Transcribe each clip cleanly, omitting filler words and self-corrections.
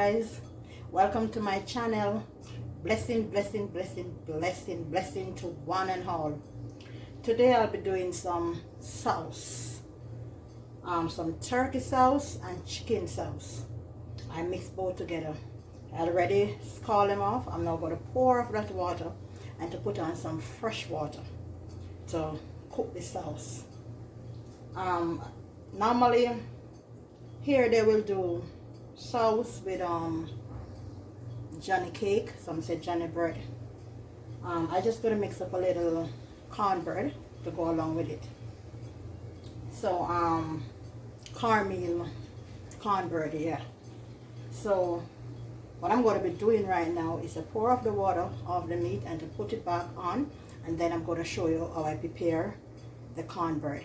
guys, welcome to my channel. Blessing, blessing, blessing, blessing, blessing to one and all. Today I'll be doing some sauce, some turkey sauce and chicken sauce. I mix both together. I already scald them off. I'm now going to pour off that water and to put on some fresh water to cook the sauce. Normally here they will do sauce with Johnny cake, some say Johnny bread. I just gonna mix up a little cornbread to go along with it. So cornmeal cornbread, yeah. So what I'm going to be doing right now is to pour off the water of the meat and to put it back on, and then I'm going to show you how I prepare the cornbread.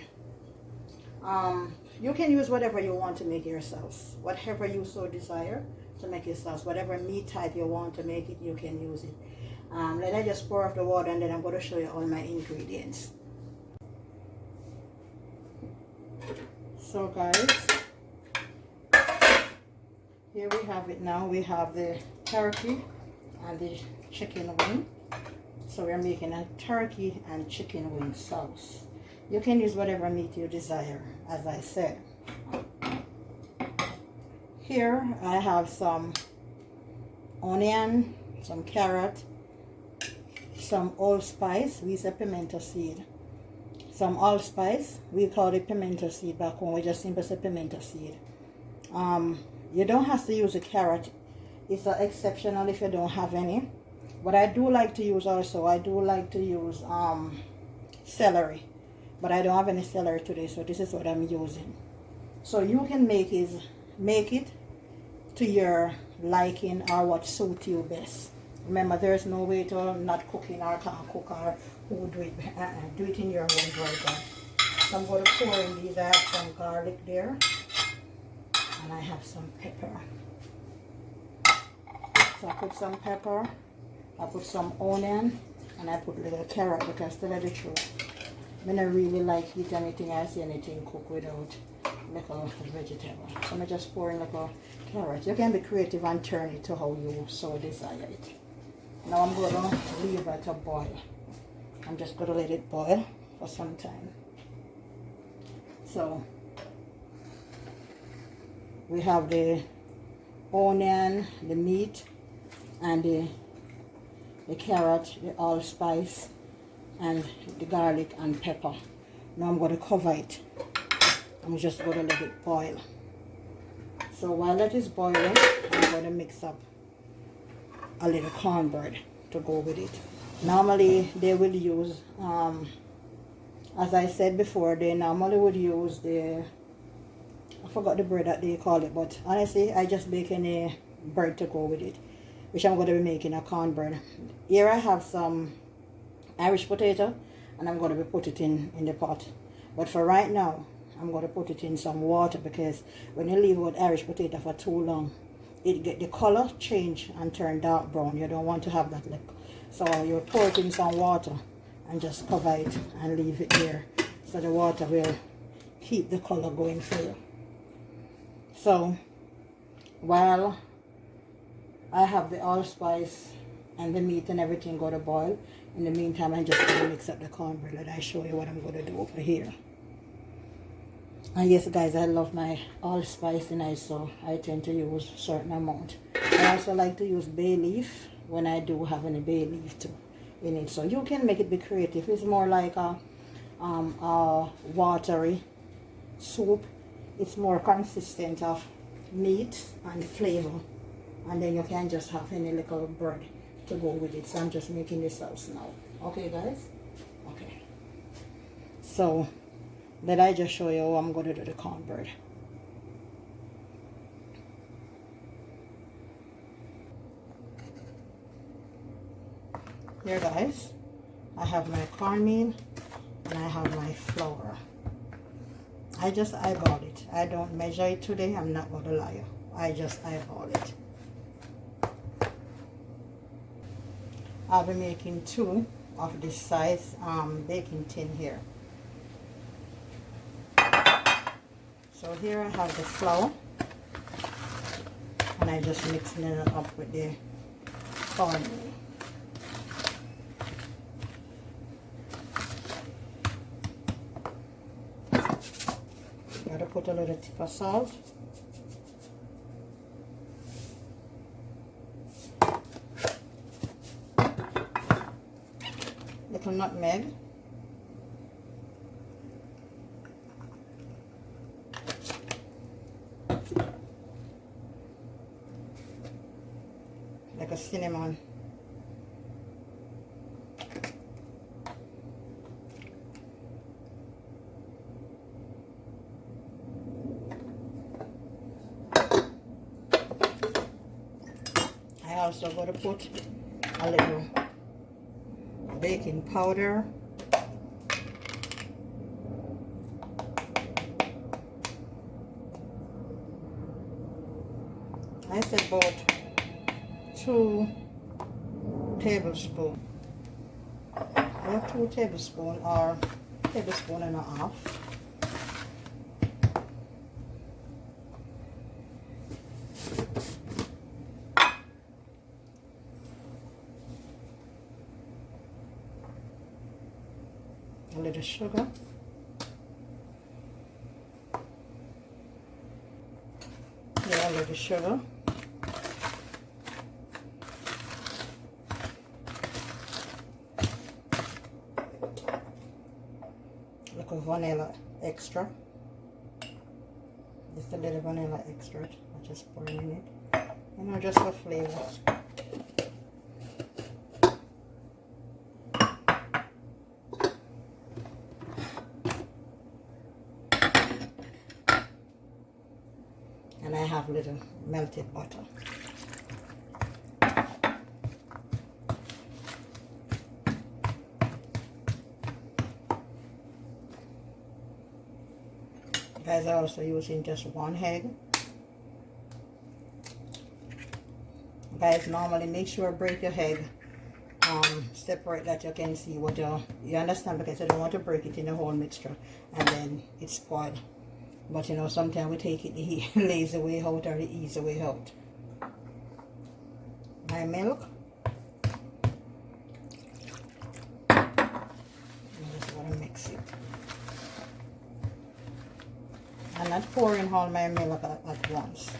You can use whatever you want to make your sauce, whatever you so desire to make your sauce, whatever meat type you want to make it, you can use it. Then I just pour off the water and then I'm going to show you all my ingredients. So guys, here we have it now. We have the turkey and the chicken wing. So we're making a turkey and chicken wing sauce. You can use whatever meat you desire, as I said. Here I have some onion, some carrot, some allspice, we say pimento seed. Some allspice, we call it pimento seed back home, we just simply say pimento seed. You don't have to use a carrot. It's exceptional if you don't have any. But I do like to use also, I do like to use celery. But I don't have any celery today, so this is what I'm using. So you can make it to your liking or what suits you best. Remember, there's no way to not cooking or can't cook or who do it. Do it in your own way. So I'm going to pour in these. I have some garlic there. And I have some pepper. So I put some pepper. I put some onion. And I put a little carrot because to tell you the truth, I don't really like eat anything I see anything cooked without little vegetable. So I'm just pouring little carrot. You can be creative and turn it to how you so desire it. Now I'm going to leave it to boil. I'm just going to let it boil for some time. So we have the onion, the meat, and the carrot, the allspice, and the garlic and pepper. Now I'm going to cover it. I'm just going to let it boil. So while that is boiling, I'm going to mix up a little cornbread to go with it. Normally they will use, as I said before, they normally would use the, I forgot the bread that they call it, but honestly I just bake any bread to go with it, which I'm going to be making a cornbread. Here I have some Irish potato and I'm going to be put it in the pot. But for right now, I'm going to put it in some water because when you leave with Irish potato for too long, it get the color change and turn dark brown. You don't want to have that look. So you pour it in some water and just cover it and leave it there. So the water will keep the color going for you. So while I have the allspice and the meat and everything go to boil, in the meantime I'm just going to mix up the cornbread and I show you what I'm going to do over here. And yes guys, I love my allspice in it, so I tend to use a certain amount. I also like to use bay leaf when I do have any bay leaf too in it. So you can make it be creative. It's more like a watery soup. It's more consistent of meat and flavor. And then you can just have any little bread to go with it. So I'm just making this sauce now. Okay guys? Okay. So let I just show you how I'm going to do the cornbread. Here guys, I have my cornmeal and I have my flour. I just eyeball it. I don't measure it today, I'm not going to lie. I just eyeball it. I'll be making 2 of this size baking tin here. So here I have the flour And I just mixing it up with the cornmeal. Gotta put a little tip of salt. Little nutmeg. Like a cinnamon. I also got to put a little baking powder. I said about 2 tablespoons. About 2 tablespoons or tablespoon and a half. A little sugar. Yeah, a little sugar. Look, a vanilla extra. Just a little vanilla extract. I just pour in it. You know, just for flavor. And I have little melted butter. Guys, I also using just 1 egg. Guys, normally make sure break your egg. Separate that you can see what you understand, because you don't want to break it in the whole mixture and then it's spoiled. But you know, sometimes we take it the lazy way out or the easy way out. My milk. I just want to mix it. I'm not pouring all my milk at once.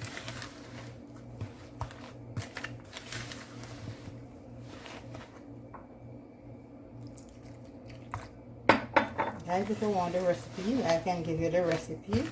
Guys, if you want the recipe, I can give you the recipe.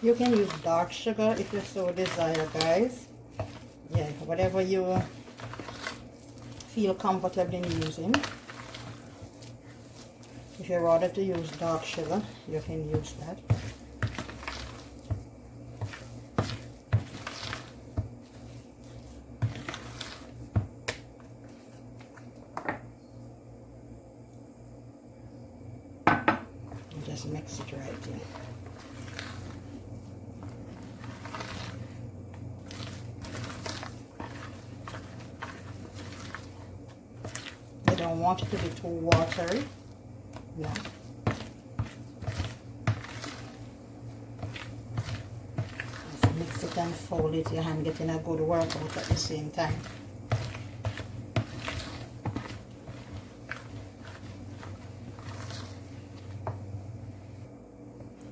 You can use dark sugar if you so desire, guys. Yeah, whatever you feel comfortable in using. If you're rather to use dark sugar, you can use that. And just mix it right in. Don't want it to be too watery. No. Just mix it and fold it, your hand getting a good workout at the same time.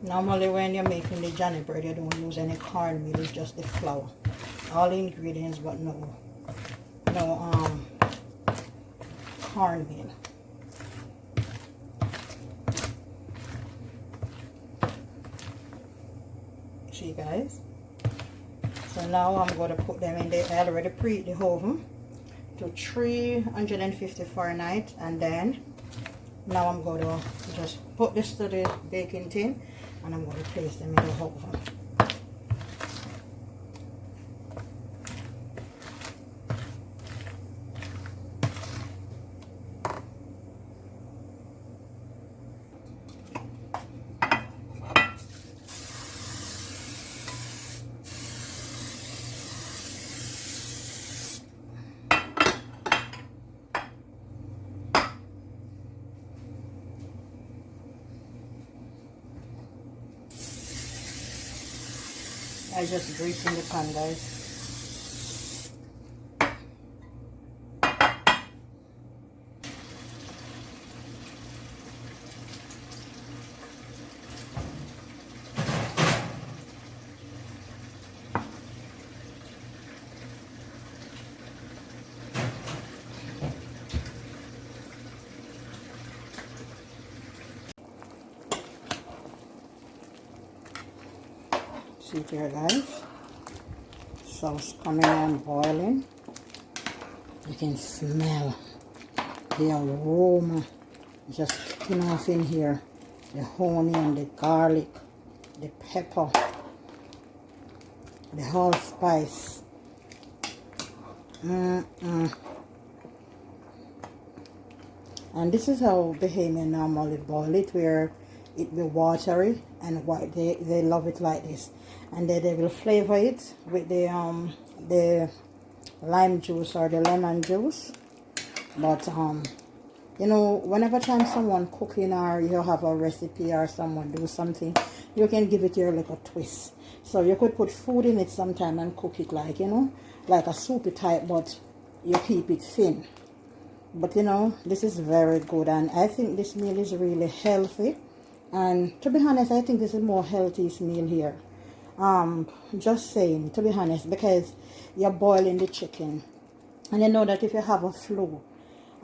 Normally when you're making the Johnny bread, you don't use any cornmeal, it's just the flour. All the ingredients, but no cornmeal. See, guys? So now I'm going to put them in the, I already preheat the oven to 350 Fahrenheit, and then now I'm going to just put this to the baking tin, and I'm going to place them in the oven. I just grease in the pan, guys. See it here, guys. Sauce coming on boiling. You can smell the aroma just kicking off in here. The onion, the garlic, the pepper, the allspice. And this is how Bahamian normally boil it, where it will watery, and what they love it like this. And then they will flavor it with the lime juice or the lemon juice. But you know, whenever time someone cooking or you have a recipe or someone do something, you can give it your little twist. So you could put food in it sometime and cook it like, you know, like a soupy type, but you keep it thin. But you know, this is very good, and I think this meal is really healthy. And to be honest, I think this is more healthiest meal here. Just saying, to be honest, because you're boiling the chicken, and you know that if you have a flu,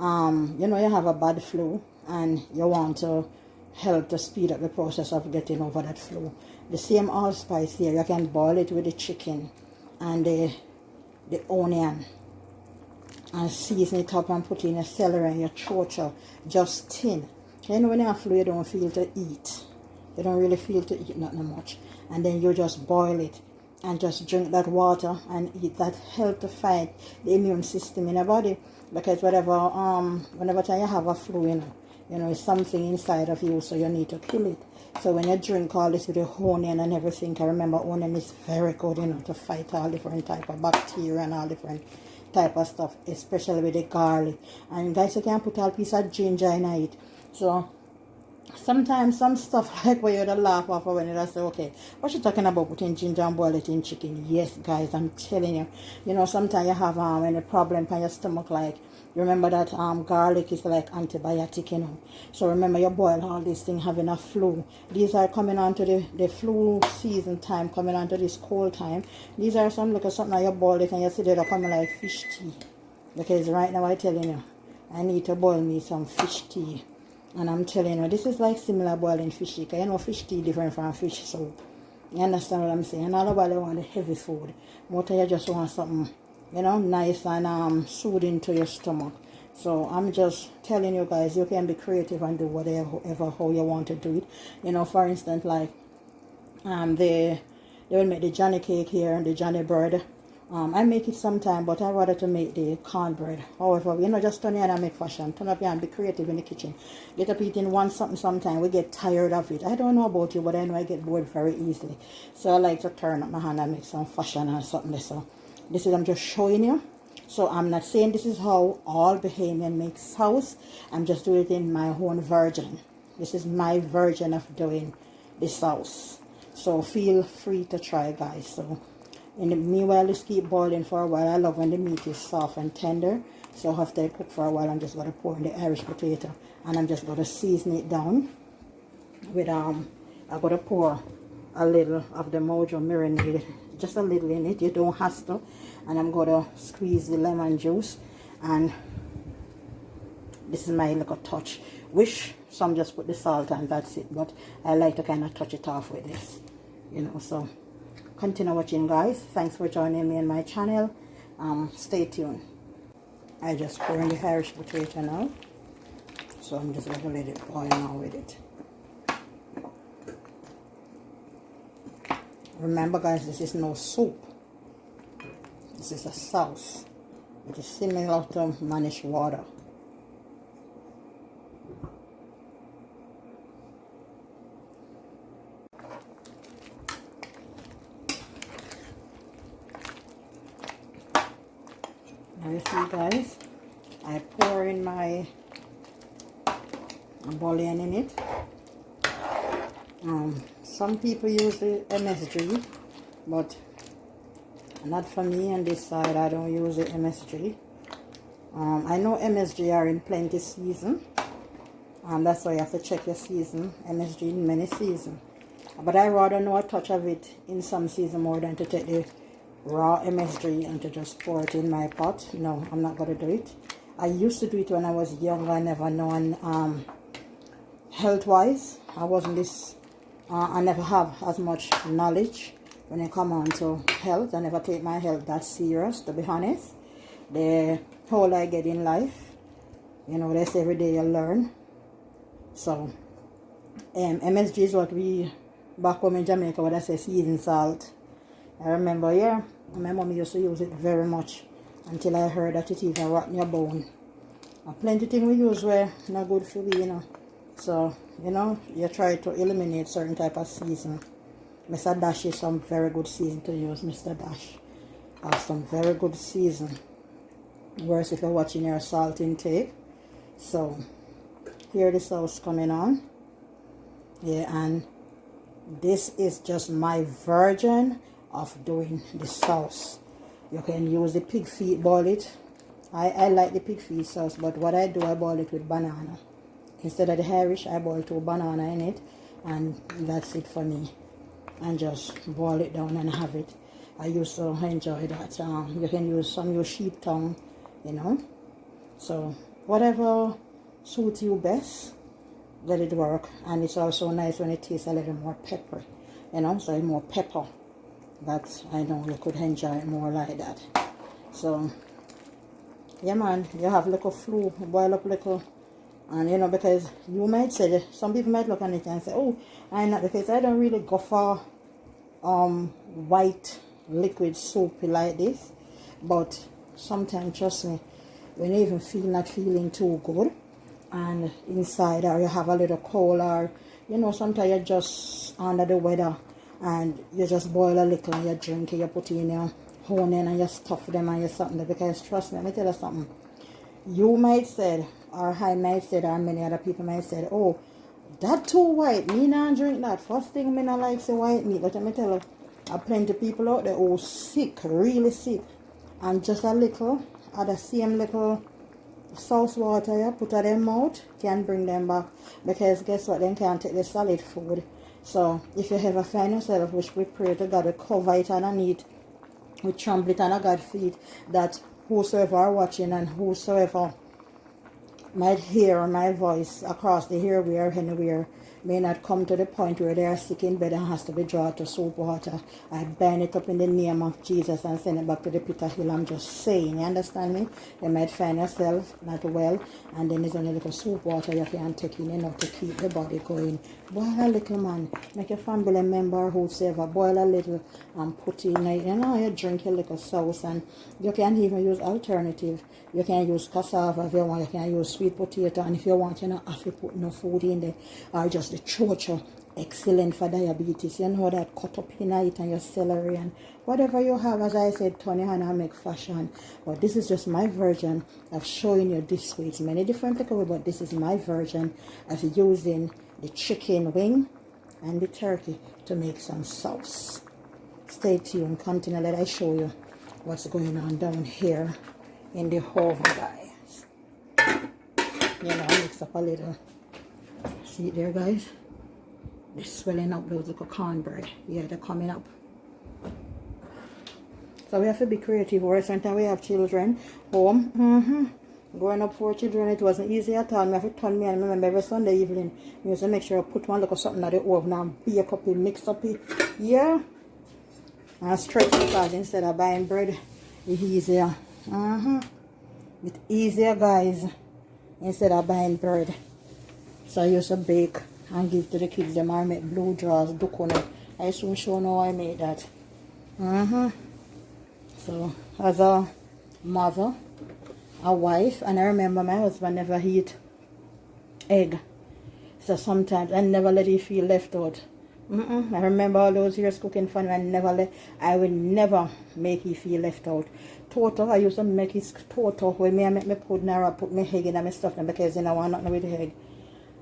you know, you have a bad flu, and you want to help to speed up the process of getting over that flu. The same allspice here, you can boil it with the chicken and the onion, and season it up and put in your celery and your chocha, just thin. You know, when you have flu, you don't feel to eat. You don't really feel to eat not much. And then you just boil it and just drink that water and eat. That help to fight the immune system in your body. Because whenever time you have a flu, you know, it's something inside of you, so you need to kill it. So when you drink all this with the onion and everything, I remember onion is very good, you know, to fight all different type of bacteria and all different type of stuff, especially with the garlic. And guys, you can put a piece of ginger in it. So sometimes some stuff like where you'd laugh off when you say, okay, what you talking about putting ginger and boil it in chicken? Yes, guys, I'm telling you. You know, sometimes you have any problem in your stomach, like, you remember that garlic is like antibiotic, you know. So remember, you boil all these things having a flu. These are coming on to the flu season time, coming on to this cold time. These are some, look at something you boil it and you see they're coming like fish tea. Because right now I'm telling you, I need to boil me some fish tea. And I'm telling you, this is like similar boiling fish. Because you know, fish tea different from fish soup. You understand what I'm saying? And all about you want the heavy food. Most of you just want something, you know, nice and soothing to your stomach. So I'm just telling you guys, you can be creative and do whatever how you want to do it. You know, for instance, like they will make the Johnny cake here and the Johnny bread. I make it sometime, but I rather to make the cornbread. However, you know, just turn here and make fashion. Turn up here and be creative in the kitchen. Get up eating one something sometime. We get tired of it. I don't know about you, but I know I get bored very easily. So I like to turn up my hand and make some fashion and something. So this is, I'm just showing you. So I'm not saying this is how all Bahamian make sauce. I'm just doing it in my own version. This is my version of doing the sauce. So feel free to try, guys. So in the meanwhile, just keep boiling for a while. I love when the meat is soft and tender. So after I cook for a while, I'm just going to pour in the Irish potato. And I'm just going to season it down with, I'm going to pour a little of the Mojo marinade. Just a little in it. You don't have to. And I'm going to squeeze the lemon juice. And this is my little touch. Wish some just put the salt and that's it. But I like to kind of touch it off with this. You know, so continue watching, guys. Thanks for joining me on my channel. Stay tuned. I just pour in the Irish potato now, so I'm just going to let it boil now with it. Remember guys, this is no soup. This is a sauce. It is similar to mannish water. Now you see guys, I pour in my bouillon in it. Some people use the MSG, but not for me. On this side, I don't use the MSG. I know MSG are in plenty season. That's why you have to check your season. MSG in many season. But I rather know a touch of it in some season more than to take the raw MSG and to just pour it in my pot. No, I'm not going to do it. I used to do it when I was younger. I never known health-wise. I wasn't this... I never have as much knowledge when it come on to health. I never take my health that serious, to be honest. The whole I get in life, you know, that's every day you learn. So, MSG is what we, back home in Jamaica, what I say, seasoned salt. I remember, yeah, my mom used to use it very much until I heard that it even rot in your bone. Plenty of things we use were not good for me, you know. So, you know, you try to eliminate certain type of season. Mr. Dash is some very good season to use. Mr. Dash has some very good season. Worse if you're watching your salt intake. So, here the sauce coming on. Yeah, and this is just my version of doing the sauce. You can use the pig feet, boil it. I like the pig feet sauce, but what I do, I boil it with banana. Instead of the Irish, I boil 2 banana in it, and that's it for me. And just boil it down and have it. I used to enjoy that. You can use some sheep tongue, you know. So whatever suits you best, let it work. And it's also nice when it tastes a little more pepper, you know, so more pepper. That I know you could enjoy it more like that. So yeah man, you have little flu, boil up little. And you know, because you might say, some people might look at it and say, oh, I'm not, because I don't really go for white liquid soup like this. But sometimes, trust me, when you even feel not feeling too good, and inside, or you have a little cold, or you know, sometimes you're just under the weather, and you just boil a little and you drink it, you put it in your onion and you stuff them and you something. Because trust me, let me tell you something. You might say, or I might say, or many other people might say, oh, that too white, me not drink that. First thing, me not like say white meat. But let me tell you, there are plenty of people out there who sick, really sick, and just a little of the same little sauce water you put at their mouth can bring them back. Because guess what, they can't take the solid food. So if you ever find yourself, which we pray to God, we cover it underneath, we trample it under God's feet, that whosoever are watching and whosoever might hear my voice across the airway or anywhere may not come to the point where they are sick in bed and has to be drawn to soap water. I bind it up in the name of Jesus and send it back to the pit of hell. I'm just saying, you understand me? You might find yourself not well, and then there's only a little soap water you can take in enough to keep the body going. Boil a little, man. Make your family member whosoever boil a little and put in it. You know, you drink a little sauce, and you can even use alternative. You can use cassava if you want. You can use sweet potato, and if you want, you know, have to put no food in there, or just the chocho. Excellent for diabetes. You know that, cut up in it and your celery and whatever you have. As I said, Tony Hannah make fashion, but this is just my version of showing you this way. It's many different takeaway, but this is my version of using the chicken wing and the turkey to make some sauce. Stay tuned, continue, let I show you what's going on down here in the oven, guys. You know, mix up a little. See it there, guys? They're swelling up, those little cornbread. Yeah, they're coming up. So we have to be creative. Or sometimes we have children home. Growing up 4 children, it wasn't easy at all. I have to turn me, and I remember every Sunday evening, we used to make sure I put one little something at the oven and bake up it, mix up it. Yeah. And stretch it, because instead of buying bread, it's easier. It's easier, guys, instead of buying bread. So I used to bake and give to the kids them, or make blue drawers, dukkuna, I soon show you how I made that. So as a mother, a wife, and I remember my husband never eat egg. So sometimes I never let it feel left out. I remember all those years cooking for him. I will never make it feel left out. Toto, I used to make his toto when I make my pudding or put my egg in my stuff because I want nothing with the egg.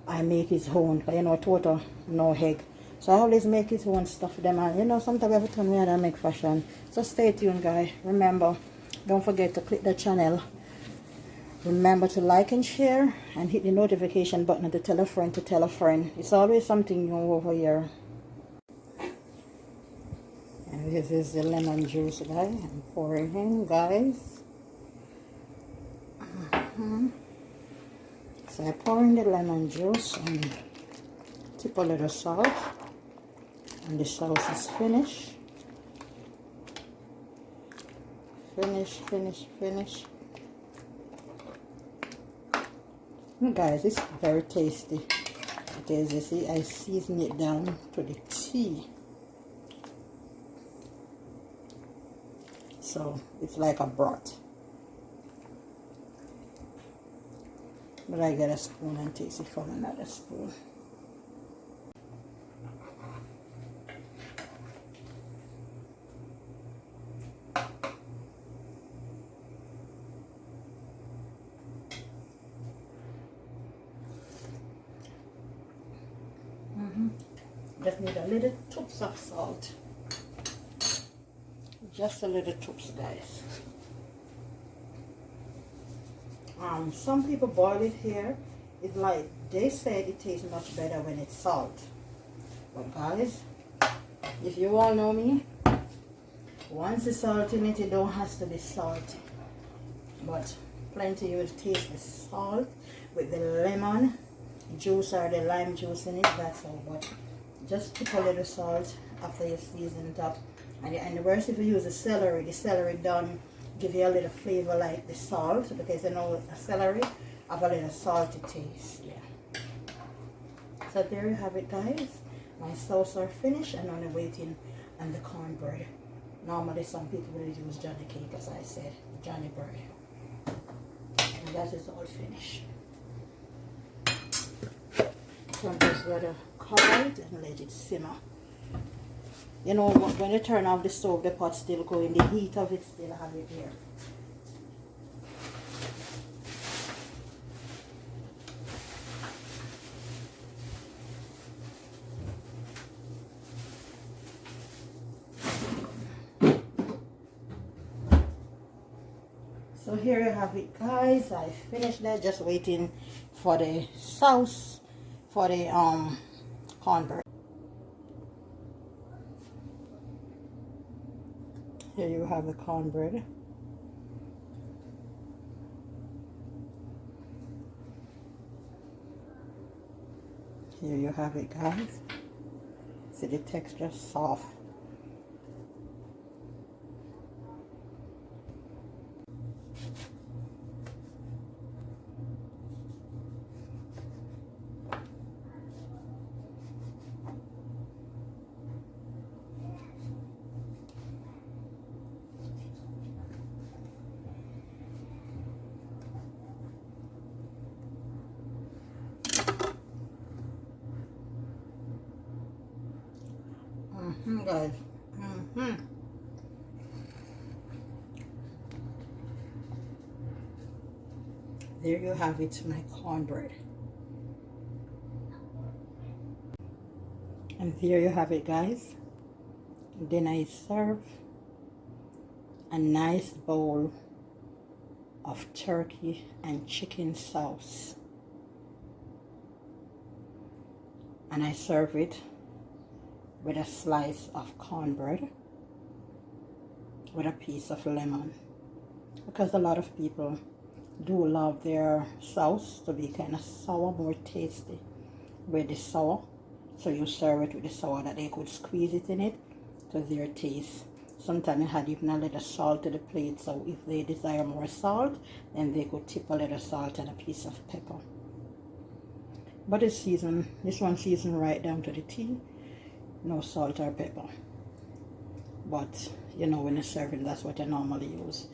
I make his own. But toto, no egg. So I always make his own stuff for them. And sometimes every time we have make fashion. So stay tuned, guys. Remember, don't forget to click the channel. Remember to like and share and hit the notification button to tell a friend to tell a friend. It's always something new over here. And this is the lemon juice, guys. I'm pouring in, guys. So I pour in the lemon juice and tip a little salt. And the sauce is finished. Finish. Guys, it's very tasty. As you see, I season it down to the tea. So it's like a broth. But I get a spoon and taste it from another spoon. Just need a little toops of salt. Just a little toops, guys. Some people boil it here. It's like they said it tastes much better when it's salt. But guys, if you all know me, once it's salt in it, it don't have to be salty. But plenty you will taste the salt with the lemon juice or the lime juice in it. That's all. But just put a little salt after you season it up. And the worst if you use the celery done give you a little flavor like the salt, because the celery have a little salty taste. Yeah. So there you have it, guys. My sauce are finished and only waiting on the cornbread. Normally some people will use Johnny cake, as I said, Johnny bread. And that is all finished. So I'm just going to cover it and let it simmer. When you turn off the stove, the pot still going, the heat of it still have it there. So here you have it, guys. I finished that, just waiting for the sauce for the cornbread. Here you have the cornbread. Here you have it, guys. See the texture, soft. Guys. There you have it, my cornbread. And there you have it, guys. Then I serve a nice bowl of turkey and chicken sauce. And I serve it with a slice of cornbread with a piece of lemon, because a lot of people do love their sauce to be kind of sour, more tasty with the sour. So you serve it with the sour that they could squeeze it in it to their taste. Sometimes I had even a little salt to the plate, so if they desire more salt, then they could tip a little salt and a piece of pepper. But it's seasoned, this one seasoned right down to the tea. no salt or pepper. But you know, when you're serving, that's what I normally use.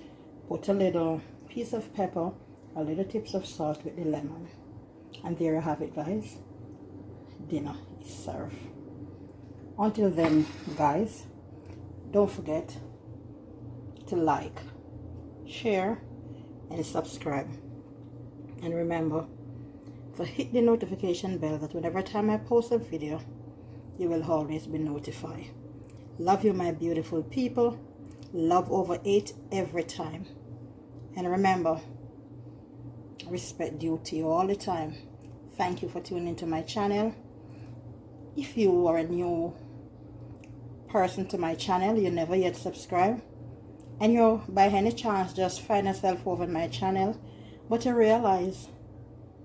Put a little piece of pepper, a little tips of salt with the lemon, and there you have it, guys. Dinner is served. Until then, guys, don't forget to like, share, and subscribe. And remember to hit the notification bell that whenever time I post a video, you will always be notified. Love you, my beautiful people. Love over 8 every time. And remember, respect due to you all the time. Thank you for tuning into my channel. If you are a new person to my channel, you never yet subscribe, and you by any chance just find yourself over my channel, but you realize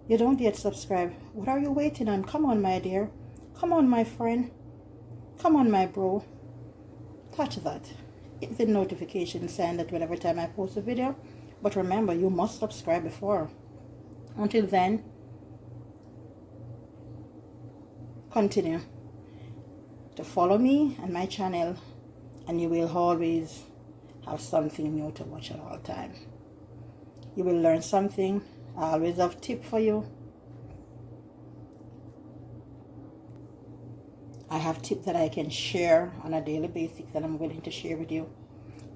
you don't yet subscribe, what are you waiting on? Come on, my dear. Come on, my friend. Come on, my bro. Touch that. Hit the notification sign that whenever time I post a video. But remember, you must subscribe before. Until then, continue to follow me and my channel, and you will always have something new to watch at all time. You will learn something. I always have tip for you. I have tips that I can share on a daily basis that I'm willing to share with you.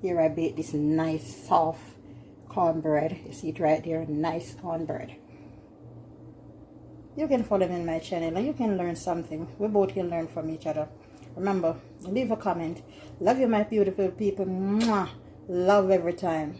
Here I bake this nice soft cornbread. You see it right there, nice cornbread. You can follow me in my channel and you can learn something. We both can learn from each other. Remember, leave a comment. Love you, my beautiful people. Mwah. Love every time.